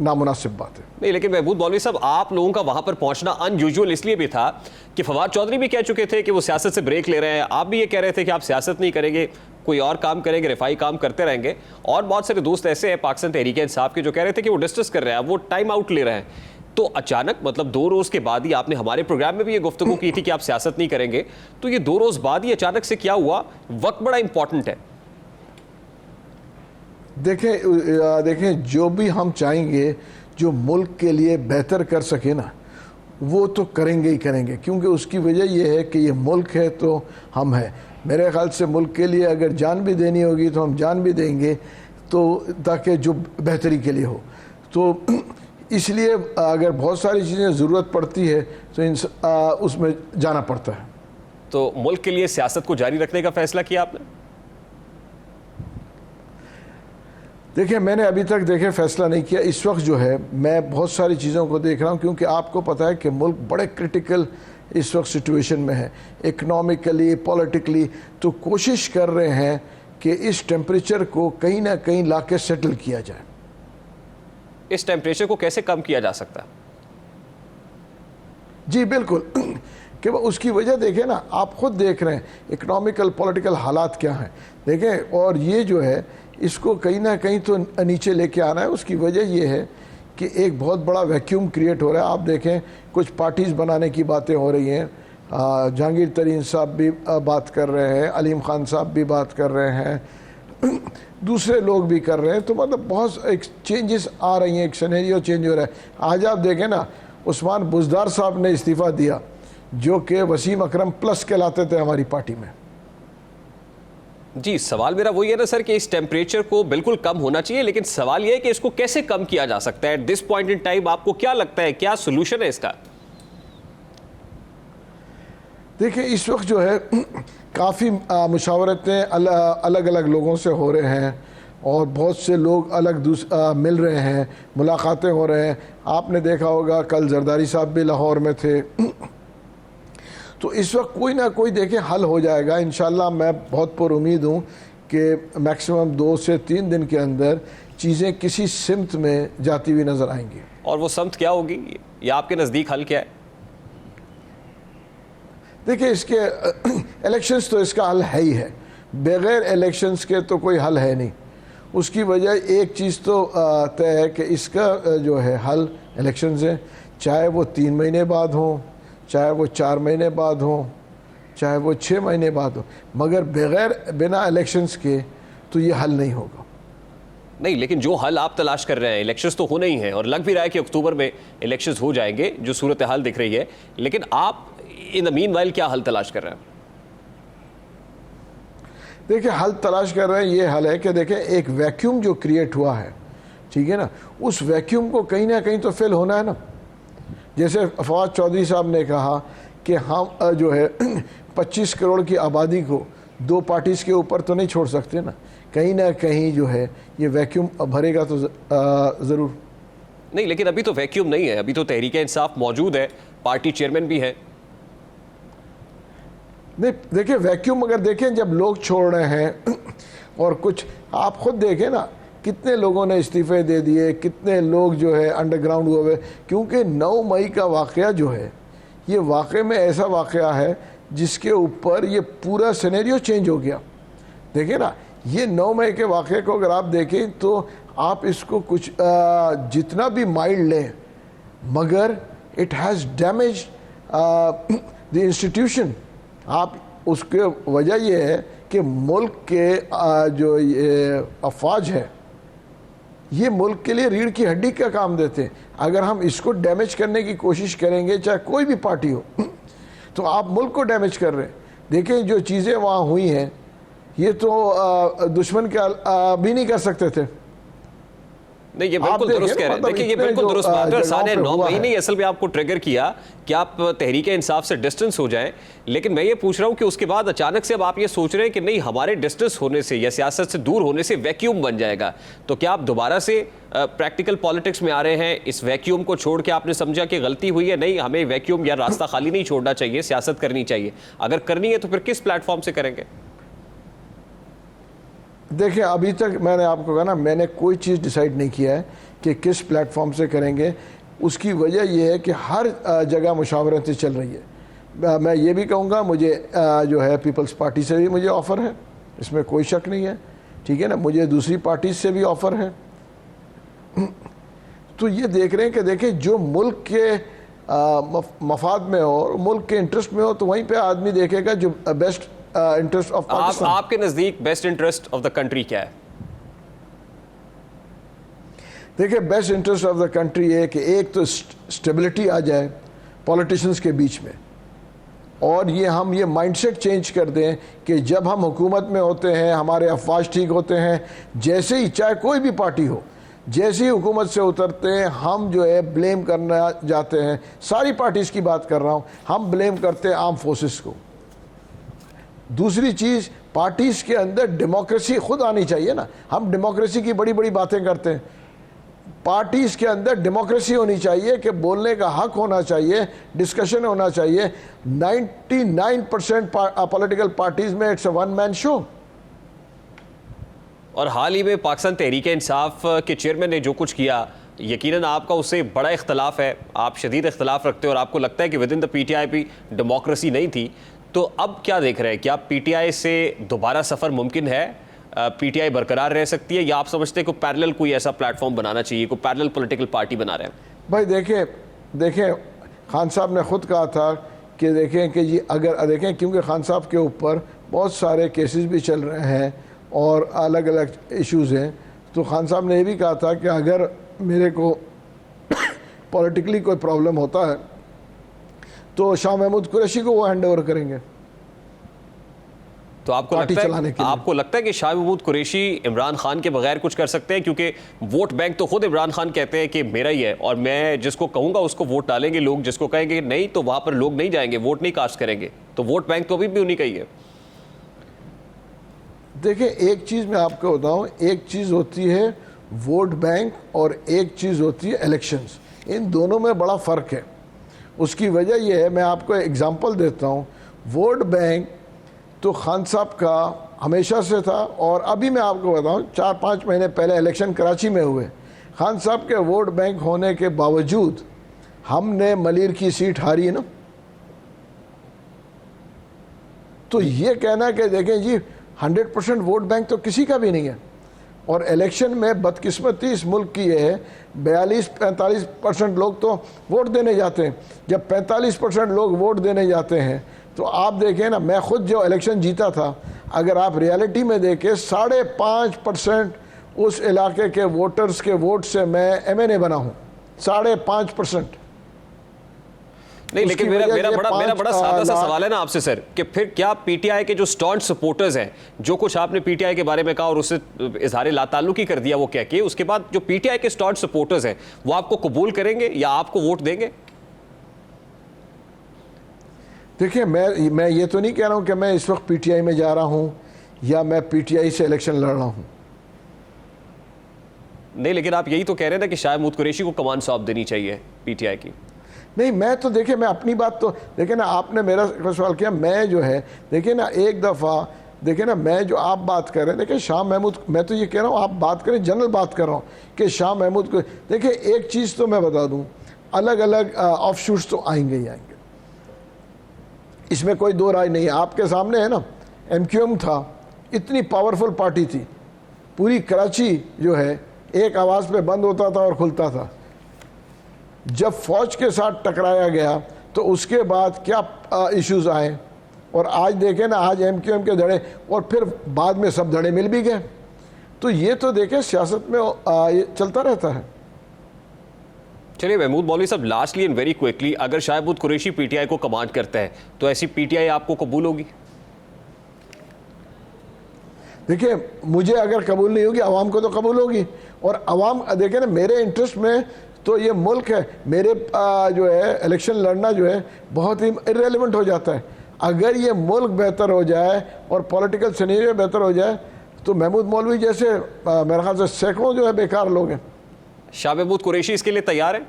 नामुनासिब बात है। नहीं, लेकिन महमूद मौलवी साहब, आप लोगों का वहां पर पहुंचना अनयूजुअल इसलिए भी था कि फवाद चौधरी भी कह चुके थे कि वो सियासत से ब्रेक ले रहे हैं, आप भी ये कह रहे थे कि आप सियासत नहीं करेंगे, कोई और काम करेंगे, रिफाई काम करते रहेंगे, और बहुत सारे दोस्त ऐसे हैं पाकिस्तान तहरीक इंसाफ के जो कह रहे थे कि वो डिस्कस कर रहे हैं, वो टाइम आउट ले रहे हैं। तो अचानक मतलब 2 रोज के बाद ही, आपने हमारे प्रोग्राम में भी ये गुफ्तगू की थी कि आप सियासत नहीं करेंगे, तो ये 2 रोज बाद ही अचानक से क्या हुआ? वक्त बड़ा इंपॉर्टेंट है। देखें, जो भी हम चाहेंगे जो मुल्क के लिए बेहतर कर सके ना, वो तो करेंगे ही करेंगे, क्योंकि उसकी वजह यह है कि ये मुल्क है तो हम हैं। मेरे ख्याल से मुल्क के लिए अगर जान भी देनी होगी तो हम जान भी देंगे, तो ताकि जो बेहतरी के लिए हो। तो इसलिए अगर बहुत सारी चीज़ें ज़रूरत पड़ती है तो उसमें जाना पड़ता है। तो मुल्क के लिए सियासत को जारी रखने का फैसला किया आपने? देखिए, मैंने अभी तक फैसला नहीं किया। इस वक्त जो है मैं बहुत सारी चीज़ों को देख रहा हूँ, क्योंकि आपको पता है कि मुल्क बड़े क्रिटिकल इस वक्त सिचुएशन में है, इकनॉमिकली, पॉलिटिकली। तो कोशिश कर रहे हैं कि इस टेम्परेचर को कहीं ना कहीं ला के सेटल किया जाए। इस टेम्परेचर को कैसे कम किया जा सकता है? जी बिल्कुल, कि उसकी वजह देखें ना, आप खुद देख रहे हैं इकनॉमिकल पॉलिटिकल हालात क्या हैं, देखें। और ये जो है इसको कहीं ना कहीं तो नीचे लेके आना है। उसकी वजह ये है कि एक बहुत बड़ा वैक्यूम क्रिएट हो रहा है। आप देखें, कुछ पार्टीज़ बनाने की बातें हो रही हैं, जहांगीर तरीन साहब भी बात कर रहे हैं, अलीम खान साहब भी बात कर रहे हैं, दूसरे लोग भी कर रहे हैं। तो मतलब बहुत एक चेंजेस आ रही हैं, एक सिनेरियो चेंज हो रहा है। आज आप देखें ना, उस्मान बुज़दार साहब ने इस्तीफ़ा दिया, जो कि वसीम अकरम प्लस कहलाते थे हमारी पार्टी में। जी, सवाल मेरा वही है ना सर कि इस टेम्परेचर को बिल्कुल कम होना चाहिए, लेकिन सवाल यह है कि इसको कैसे कम किया जा सकता है at this point in time? आपको क्या लगता है, क्या सोल्यूशन है इसका? देखिए, इस वक्त जो है काफ़ी मुशावरतें अलग अलग लोगों से हो रहे हैं, और बहुत से लोग अलग मिल रहे हैं, मुलाकातें हो रहे हैं। आपने देखा होगा कल जरदारी साहब भी लाहौर में थे। तो इस वक्त कोई ना कोई देखें हल हो जाएगा इंशाल्लाह। मैं बहुत पुरुमीद हूँ कि मैक्सिमम 2 से 3 दिन के अंदर चीज़ें किसी सिमत में जाती हुई नज़र आएंगी। और वो सिमत क्या होगी, या आपके नज़दीक हल क्या है? देखिए, इसके इलेक्शंस तो इसका हल है ही है, बग़ैर इलेक्शंस के तो कोई हल है नहीं। उसकी वजह एक चीज़ तो तय है कि इसका जो है हल इलेक्शंस है, चाहे वो 3 महीने बाद हो, चाहे वो 4 महीने बाद हो, चाहे वो 6 महीने बाद हो, मगर बिना इलेक्शंस के तो ये हल नहीं होगा। नहीं, लेकिन जो हल आप तलाश कर रहे हैं, इलेक्शंस तो होने ही हैं, और लग भी रहा है कि अक्टूबर में इलेक्शंस हो जाएंगे, जो सूरत हाल दिख रही है, लेकिन आप इन द मीनवाइल क्या हल तलाश कर रहे हैं? देखिए, हल तलाश कर रहे हैं, ये हल है कि देखें, एक वैक्यूम जो क्रिएट हुआ है, ठीक है ना, उस वैक्यूम को कहीं ना कहीं तो फिल होना है ना। जैसे फवाद चौधरी साहब ने कहा कि हम जो है 25 करोड़ की आबादी को 2 पार्टीज़ के ऊपर तो नहीं छोड़ सकते ना कहीं जो है ये वैक्यूम भरेगा तो ज़रूर। नहीं, लेकिन अभी तो वैक्यूम नहीं है, अभी तो तहरीक इंसाफ मौजूद है, पार्टी चेयरमैन भी है। नहीं, देखिए, वैक्यूम अगर देखें जब लोग छोड़ रहे हैं और कुछ आप खुद देखें ना, कितने लोगों ने इस्तीफ़े दे दिए, कितने लोग जो है अंडरग्राउंड हुए, क्योंकि 9 मई का वाक़या जो है ये वाक़ई में ऐसा वाक़या है जिसके ऊपर ये पूरा सिनेरियो चेंज हो गया। देखिए ना, ये 9 मई के वाक़े को अगर आप देखें तो आप इसको कुछ जितना भी माइल्ड लें, मगर it has damage the institution. आप उसके वजह ये है कि मुल्क के जो ये अफवाज है, ये मुल्क के लिए रीढ़ की हड्डी का काम देते हैं। अगर हम इसको डैमेज करने की कोशिश करेंगे, चाहे कोई भी पार्टी हो, तो आप मुल्क को डैमेज कर रहे हैं। देखें, जो चीज़ें वहाँ हुई हैं, ये तो दुश्मन के भी नहीं कर सकते थे। नहीं, ये बिल्कुल दुरुस्त कह रहे हैं। देखिए, ये बिल्कुल दुरुस्त बात है। साढ़े 9 महीने ही असल में आपको ट्रिगर किया कि आप तहरीक इंसाफ से डिस्टेंस हो जाएं, लेकिन मैं ये पूछ रहा हूं कि उसके बाद अचानक से अब आप ये सोच रहे हैं कि नहीं, हमारे डिस्टेंस होने से या सियासत से दूर होने से वैक्यूम बन जाएगा, तो क्या आप दोबारा से प्रैक्टिकल पॉलिटिक्स में आ रहे हैं? इस वैक्यूम को छोड़ के आपने समझा कि गलती हुई है, नहीं हमें वैक्यूम या रास्ता खाली नहीं छोड़ना चाहिए, सियासत करनी चाहिए। अगर करनी है तो फिर किस प्लेटफॉर्म से करेंगे? देखिए, अभी तक मैंने आपको कहा ना, मैंने कोई चीज़ डिसाइड नहीं किया है कि किस प्लेटफॉर्म से करेंगे। उसकी वजह यह है कि हर जगह मुशावरतें चल रही है। मैं ये भी कहूँगा, मुझे जो है पीपल्स पार्टी से भी मुझे ऑफ़र है, इसमें कोई शक नहीं है, ठीक है ना। मुझे दूसरी पार्टी से भी ऑफ़र है। तो ये देख रहे हैं कि देखिए, जो मुल्क के मफाद में हो, मुल्क के इंटरेस्ट में हो, तो वहीं पे आदमी देखेगा जो बेस्ट इंटरेस्ट ऑफ पाकिस्तान। आपके नज़दीक best interest of the country क्या है? देखिए, best interest of the country ये है कि एक तो स्टेबिलिटी आ जाए पॉलिटिशियंस के बीच में, और ये हम ये माइंडसेट चेंज कर दें कि जब हम हुकूमत में होते हैं हमारे अफवाज ठीक होते हैं, जैसे ही चाहे कोई भी पार्टी हो, जैसे ही हुकूमत से उतरते हैं हम जो है ब्लेम करना जाते हैं। सारी पार्टीज़ की बात कर रहा हूँ, हम ब्लेम करते हैं आर्म फोर्सेस को। दूसरी चीज़, पार्टीज़ के अंदर डेमोक्रेसी खुद आनी चाहिए ना। हम डेमोक्रेसी की बड़ी बड़ी बातें करते हैं, पार्टीज़ के अंदर डेमोक्रेसी होनी चाहिए कि बोलने का हक होना चाहिए, डिस्कशन होना चाहिए। 99% पॉलिटिकल पार्टीज़ में it's a one man show. और हाल ही में पाकिस्तान तहरीक इंसाफ के चेयरमैन ने जो कुछ किया, यकीनन आपका उससे बड़ा इख्तलाफ है, आप शदीद इख्तलाफ रखते हो और आपको लगता है कि विद इन द पीटीआई भी डेमोक्रेसी नहीं थी। तो अब क्या देख रहे हैं? क्या पीटीआई से दोबारा सफ़र मुमकिन है? पीटीआई बरकरार रह सकती है, या आप समझते हैं कि पैरेलल कोई ऐसा प्लेटफॉर्म बनाना चाहिए, कोई पैरेलल पॉलिटिकल पार्टी बना रहे हैं? भाई देखें, खान साहब ने खुद कहा था कि देखें कि जी अगर देखें, क्योंकि खान साहब के ऊपर बहुत सारे केसेस भी चल रहे हैं और अलग अलग इश्यूज़ हैं, तो खान साहब ने ये भी कहा था कि अगर मेरे को पॉलिटिकली कोई प्रॉब्लम होता है तो शाह महमूद कुरैशी को वो हैंड ओवर करेंगे। तो आपको लगता है कि शाह महमूद कुरैशी इमरान खान के बगैर कुछ कर सकते हैं? क्योंकि वोट बैंक तो खुद इमरान खान कहते हैं कि मेरा ही है और मैं जिसको कहूंगा उसको वोट डालेंगे लोग, जिसको कहेंगे नहीं तो वहां पर लोग नहीं जाएंगे, वोट नहीं कास्ट करेंगे। तो वोट बैंक तो अभी भी उन्हीं का ही है। देखिए, एक चीज़ मैं आपको बताऊं, एक चीज़ होती है वोट बैंक और एक चीज़ होती है इलेक्शंस। इन दोनों में बड़ा फ़र्क है। उसकी वजह यह है, मैं आपको एग्जांपल देता हूं। वोट बैंक तो खान साहब का हमेशा से था, और अभी मैं आपको बताऊं 4-5 महीने पहले इलेक्शन कराची में हुए, खान साहब के वोट बैंक होने के बावजूद हमने मलिर की सीट हारी ना। तो ये कहना कि देखें जी 100% वोट बैंक तो किसी का भी नहीं है। और इलेक्शन में बदकिस्मती इस मुल्क की ये है, 42-45% लोग तो वोट देने जाते हैं। जब 45% लोग वोट देने जाते हैं तो आप देखें ना, मैं खुद जो इलेक्शन जीता था, अगर आप रियलिटी में देखें 5.5% उस इलाके के वोटर्स के वोट से मैं MNA बना हूँ। 5.5%। नहीं, लेकिन मेरा बड़ा सादा सा सवाल है ना आपसे सर, कि फिर क्या पीटीआई के जो स्टॉन्ट सपोर्टर्स हैं, जो कुछ आपने पीटीआई के बारे में कहा और उससे इजहार लाताल्लुकी कर दिया वो कह के, उसके बाद जो पीटीआई के स्टॉन्ट सपोर्टर्स हैं वो आपको कबूल करेंगे या आपको वोट देंगे? देखिए, मैं ये तो नहीं कह रहा हूँ कि मैं इस वक्त पीटीआई में जा रहा हूँ या मैं पीटीआई से इलेक्शन लड़ रहा हूँ। नहीं, लेकिन आप यही तो कह रहे हैं ना कि शाह महमूद कुरैशी को कमान सौंप देनी चाहिए पीटीआई की। नहीं, मैं तो देखिए, मैं अपनी बात तो देखिए ना, आपने मेरा सवाल किया, मैं जो है देखिए ना, एक दफ़ा देखिए ना, मैं जो आप बात कर रहे हैं, देखिए शाह महमूद, मैं तो ये कह रहा हूँ, आप बात करें, जनरल बात कर रहा हूँ कि शाह महमूद को देखिए, एक चीज़ तो मैं बता दूँ, अलग अलग ऑफ शूट्स तो आएंगे ही आएंगे, इसमें कोई दो राय नहीं है। आपके सामने है ना, MQM था, इतनी पावरफुल पार्टी थी, पूरी कराची जो है एक आवाज़ पे बंद होता था और खुलता था। जब फौज के साथ टकराया गया तो उसके बाद क्या इश्यूज आए, और आज देखें ना, आज MQM के धड़े, और फिर बाद में सब धड़े मिल भी गए। तो ये तो देखें, सियासत में ये चलता रहता है। चलिए महमूद मौलवी साहब, लास्टली एंड वेरी क्विकली, अगर शाह महमूद कुरैशी पीटीआई को कमांड करता है तो ऐसी पीटीआई आपको कबूल होगी? देखिए, मुझे अगर कबूल नहीं होगी, आवाम को तो कबूल होगी। और आवाम देखिए ना, मेरे इंटरेस्ट में तो ये मुल्क है, मेरे जो है इलेक्शन लड़ना जो है बहुत ही इररेलेवेंट हो जाता है। अगर ये मुल्क बेहतर हो जाए और पॉलिटिकल सिनेरियो बेहतर हो जाए तो महमूद मौलवी जैसे मेरे ख्याल से सैकड़ों जो है बेकार लोग हैं। शाह महमूद कुरैशी इसके लिए तैयार है?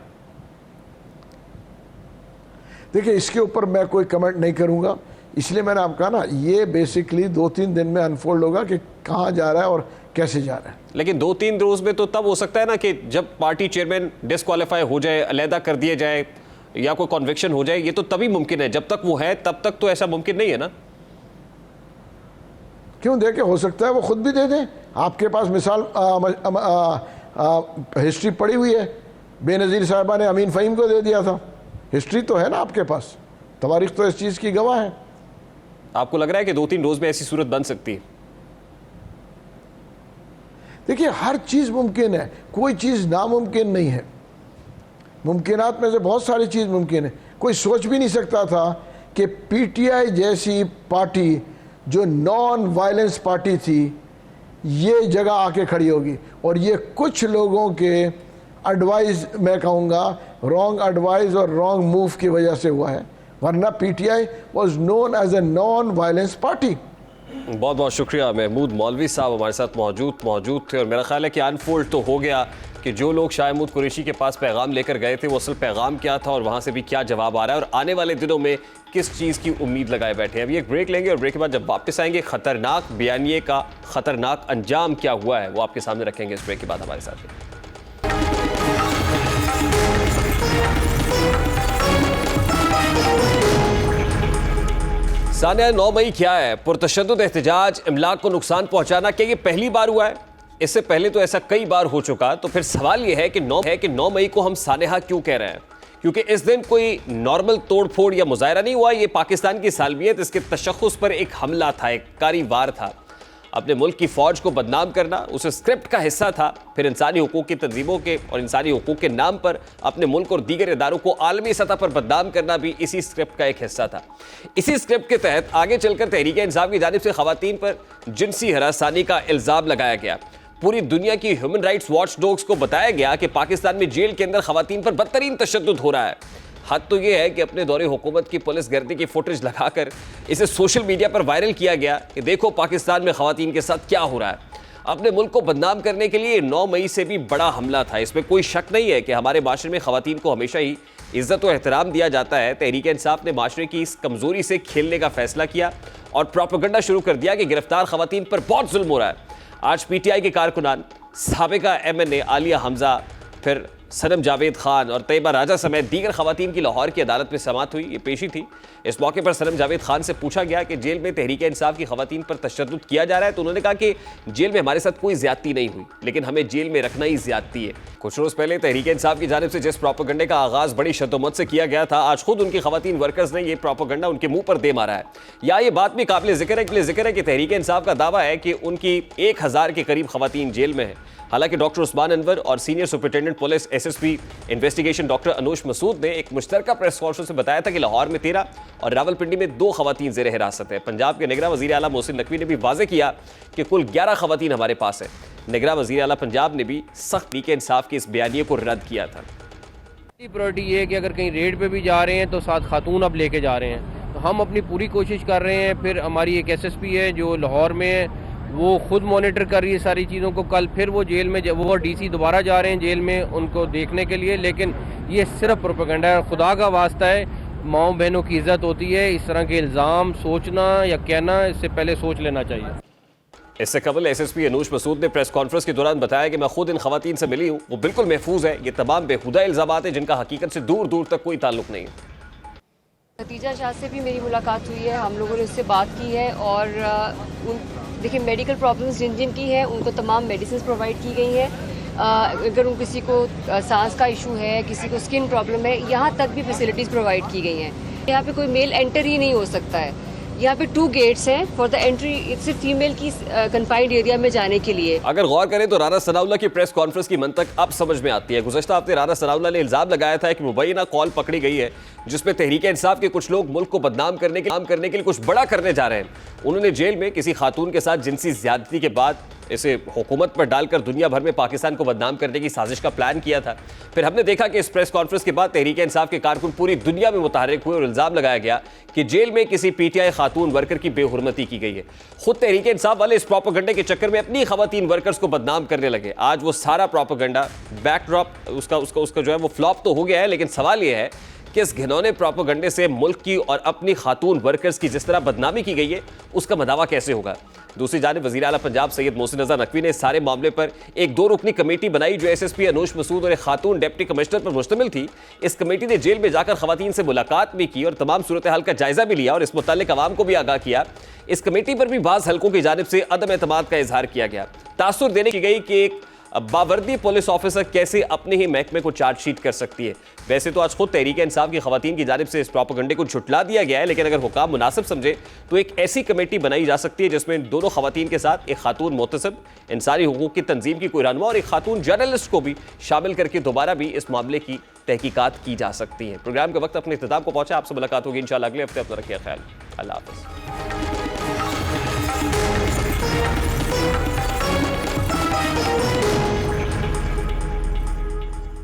देखिए, इसके ऊपर मैं कोई कमेंट नहीं करूंगा, इसलिए मैंने आपको कहा ना, ये बेसिकली 2-3 दिन में अनफोल्ड होगा कि कहाँ जा रहा है और कैसे जा रहा है। लेकिन 2-3 रोज में तो तब हो सकता है ना कि जब पार्टी चेयरमैन डिस्क्वालीफाई हो जाए, अलहदा कर दिए जाए या कोई कॉन्विक्शन हो जाए, ये तो तभी मुमकिन है। जब तक वो है तब तक तो ऐसा मुमकिन नहीं है ना? क्यों देखे, हो सकता है वो खुद भी दे दें। आपके पास मिसाल हिस्ट्री पड़ी हुई है, बेनज़ीर साहिबा ने अमीन फ़हीम को दे दिया था। हिस्ट्री तो है ना आपके पास, तवारीख तो इस चीज़ की गवाह है। आपको लग रहा है कि 2-3 रोज में ऐसी सूरत बन सकती है? देखिए, हर चीज़ मुमकिन है, कोई चीज़ नामुमकिन नहीं है। मुमकिनात में से बहुत सारी चीज़ मुमकिन है। कोई सोच भी नहीं सकता था कि पीटीआई जैसी पार्टी जो नॉन वायलेंस पार्टी थी ये जगह आके खड़ी होगी। और ये कुछ लोगों के एडवाइस, मैं कहूँगा रॉन्ग एडवाइस और रॉन्ग मूव की वजह से हुआ है, वरना PTI was known as a non violence party. बहुत बहुत शुक्रिया। महमूद मौलवी साहब हमारे साथ मौजूद थे और मेरा ख्याल है कि अनफोल्ड तो हो गया कि जो लोग शाह महमूद कुरैशी के पास पैगाम लेकर गए थे वो असल पैगाम क्या था और वहाँ से भी क्या जवाब आ रहा है और आने वाले दिनों में किस चीज़ की उम्मीद लगाए बैठे हैं। अभी एक ब्रेक लेंगे और ब्रेक के बाद जब वापस आएंगे खतरनाक बयानिए का खतरनाक अंजाम क्या हुआ है वो आपके सामने रखेंगे। इस ब्रेक के बाद हमारे साथ सानिया, 9 मई क्या है? पुरतशद्दुद एहतजाज, इमलाक को नुकसान पहुंचाना, क्या ये पहली बार हुआ है? इससे पहले तो ऐसा कई बार हो चुका। तो फिर सवाल यह है कि 9 मई को हम सानेहा क्यों कह रहे हैं? क्योंकि इस दिन कोई नॉर्मल तोड़फोड़ या मुजाहरा नहीं हुआ। ये पाकिस्तान की सालमियत, इसके तशख्खुस पर एक हमला था, एक कारी वार था। अपने मुल्क की फौज को बदनाम करना उस स्क्रिप्ट का हिस्सा था। फिर इंसानी हुकूक की तंजीमों के और इंसानी हुकूक के नाम पर अपने मुल्क और दीगर इदारों को आलमी सतह पर बदनाम करना भी इसी स्क्रिप्ट का एक हिस्सा था। इसी स्क्रिप्ट के तहत आगे चलकर तहरीक इंसाफ की जानिब से खवातीन पर जिनसी हरासानी का इल्ज़ाम लगाया गया। पूरी दुनिया की ह्यूमन राइट्स वॉच डॉग्स को बताया गया कि पाकिस्तान में जेल के अंदर खवातीन पर बदतरीन तशद्दुद हो रहा है। हद तो यह है कि अपने दौरे हुकूमत की पुलिस गर्दी की फुटेज लगाकर इसे सोशल मीडिया पर वायरल किया गया कि देखो पाकिस्तान में खवातीन के साथ क्या हो रहा है। अपने मुल्क को बदनाम करने के लिए 9 मई से भी बड़ा हमला था। इसमें कोई शक नहीं है कि हमारे माशरे में खवातीन को हमेशा ही इज्जत और एहतराम दिया जाता है। तहरीक इंसाफ ने माशरे की इस कमजोरी से खेलने का फैसला किया और प्रोपेगेंडा शुरू कर दिया कि गिरफ्तार खवातीन पर बहुत जुल्म हो रहा है। आज पीटीआई के कारकुनान, साबिका एमएनए आलिया हमजा, फिर सनम जावेद खान और तैयबा राजा समेत दीगर खवातीन की लाहौर की अदालत में समाअत हुई। ये पेशी थी। इस मौके पर सनम जावेद खान से पूछा गया कि जेल में तहरीक इंसाफ की खवातीन पर तशद्दुद किया जा रहा है तो उन्होंने कहा कि जेल में हमारे साथ कोई ज्यादती नहीं हुई, लेकिन हमें जेल में रखना ही ज्यादती है। कुछ रोज पहले तहरीक इंसाफ की जानिब से जिस प्रोपेगेंडे का आगाज बड़ी शद्दोमत से किया गया था, आज खुद उनकी खवातीन वर्कर्स ने यह प्रोपेगेंडा उनके मुंह पर दे मारा है। या ये बात भी काबिल जिक्र है कि तहरीक इंसाफ का दावा है कि उनकी 1000 के करीब खवातीन जेल में है। हालांकि डॉक्टर उस्मान अनवर और senior superintendent police SSP investigation doctor Anush Masood ने एक मुश्तरका प्रेस कॉन्फ्रेंस में बताया था कि लाहौर में 13 और रावलपिंडी में 2 खवातीन ज़ेर हिरासत है। पंजाब के निगरान वज़ीर आला मोहसिन नकवी ने भी वाज़ेह किया कि कुल 11 खवातीन हमारे पास है। निगरान वज़ीर आला पंजाब ने भी सख्त तहरीक इंसाफ के इस बयानिए को रद्द किया था। प्रायोरिटी ये है कि अगर कहीं रेड पे भी जा रहे हैं तो साथ खातून अब लेके जा रहे हैं, तो हम अपनी पूरी कोशिश कर रहे हैं। फिर हमारी एक एसएसपी है जो लाहौर में, वो खुद मॉनिटर कर रही है सारी चीज़ों को। कल फिर वो जेल में, वो डीसी दोबारा जा रहे हैं जेल में उनको देखने के लिए। लेकिन ये सिर्फ प्रोपेगेंडा है। खुदा का वास्ता है, माओ बहनों की इज्जत होती है। इस तरह के इल्ज़ाम सोचना या कहना, इससे पहले सोच लेना चाहिए। इससे कबल एसएसपी अनुष मसूद ने प्रेस कॉन्फ्रेंस के दौरान बताया कि मैं खुद इन खवातीन से मिली हूँ, वो बिल्कुल महफूज है। ये तमाम बेहुदा इल्ज़ामात हैं जिनका हकीकत से दूर दूर तक कोई ताल्लुक नहीं है। खतीजा शाह से भी मेरी मुलाकात हुई है, हम लोगों ने उससे बात की है और देखिए मेडिकल प्रॉब्लम्स जिन जिन की हैं उनको तमाम मेडिसिन प्रोवाइड की गई हैं। अगर उन किसी को सांस का इशू है, किसी को स्किन प्रॉब्लम है, यहाँ तक भी फैसिलिटीज़ प्रोवाइड की गई हैं। यहाँ पे कोई मेल एंटर ही नहीं हो सकता है। यहाँ पे 2 गेट्स हैं फॉर द एंट्री, सिर्फ फीमेल की कन्फाइंड एरिया में जाने के लिए। अगर गौर करें तो राना सनाउल्लाह की प्रेस कॉन्फ्रेंस की मंतक अब समझ में आती है। गुज़श्ता हफ्ते राना सनाउल्लाह ने इल्जाम लगाया था कि मुबैना कॉल पकड़ी गई है जिसमें तहरीक इंसाफ के कुछ लोग मुल्क को बदनाम करने के लिए कुछ बड़ा करने जा रहे हैं। उन्होंने जेल में किसी खातून के साथ जिनसी ज्यादती के बाद इसे हुकूमत पर डालकर दुनिया भर में पाकिस्तान को बदनाम करने की साजिश का प्लान किया था। फिर हमने देखा कि इस प्रेस कॉन्फ्रेंस के बाद तहरीक इंसाफ के कारकुन पूरी दुनिया में मुतहर्रिक हुए और इल्जाम लगाया गया कि जेल में किसी पीटीआई खातून वर्कर की बेहुरमती की गई है। खुद तहरीक इंसाफ वाले इस प्रोपेगेंडा के चक्कर में अपनी खवातीन वर्कर्स को बदनाम करने लगे। आज वो सारा प्रोपेगेंडा बैकड्रॉप उसका जो है वो फ्लॉप तो हो गया है, लेकिन सवाल ये है कि इस घिनौने प्रोपेगेंडे से मुल्क की और अपनी खातून वर्कर्स की जिस तरह बदनामी की गई है उसका मदावा कैसे होगा। दूसरी जानिब वज़ीर आला पंजाब सैयद मोहसिन रज़ा नकवी ने इस सारे मामले पर एक 2 रुकनी कमेटी बनाई जो एसएसपी अनूश मसूद और एक खातून डिप्टी कमिश्नर पर मुश्तमिल थी। इस कमेटी ने जेल में जाकर खवातीन से मुलाकात भी की और तमाम सूरत हाल का जायजा भी लिया और इस मुताल्लिक अवाम को भी आगाह किया। इस कमेटी पर भी बाज़ हल्कों की जानिब से अदम एतमाद का इजहार किया गया। तासुर देने की गई कि एक बावर्दी पुलिस ऑफिसर कैसे अपने ही महकमे को चार्जशीट कर सकती है। वैसे तो आज खुद तहरीक इंसाफ की खवातीन की जानिब से इस प्रोपेगेंडे को झुटला दिया गया है, लेकिन अगर हुकाम मुनासिब समझे तो एक ऐसी कमेटी बनाई जा सकती है जिसमें दोनों खवातीन के साथ एक खातून मोहतसिब इंसानी हुकूक की तंजीम की कोई रहनुमा और एक खातून जर्नलिस्ट को भी शामिल करके दोबारा भी इस मामले की तहकीकात की जा सकती है। प्रोग्राम का वक्त अपने इख्तिताम को पहुंचा। आपसे मुलाकात होगी इंशाअल्लाह अगले हफ्ते। अपना रखिए ख्याल। अल्लाह हाफ़िज़।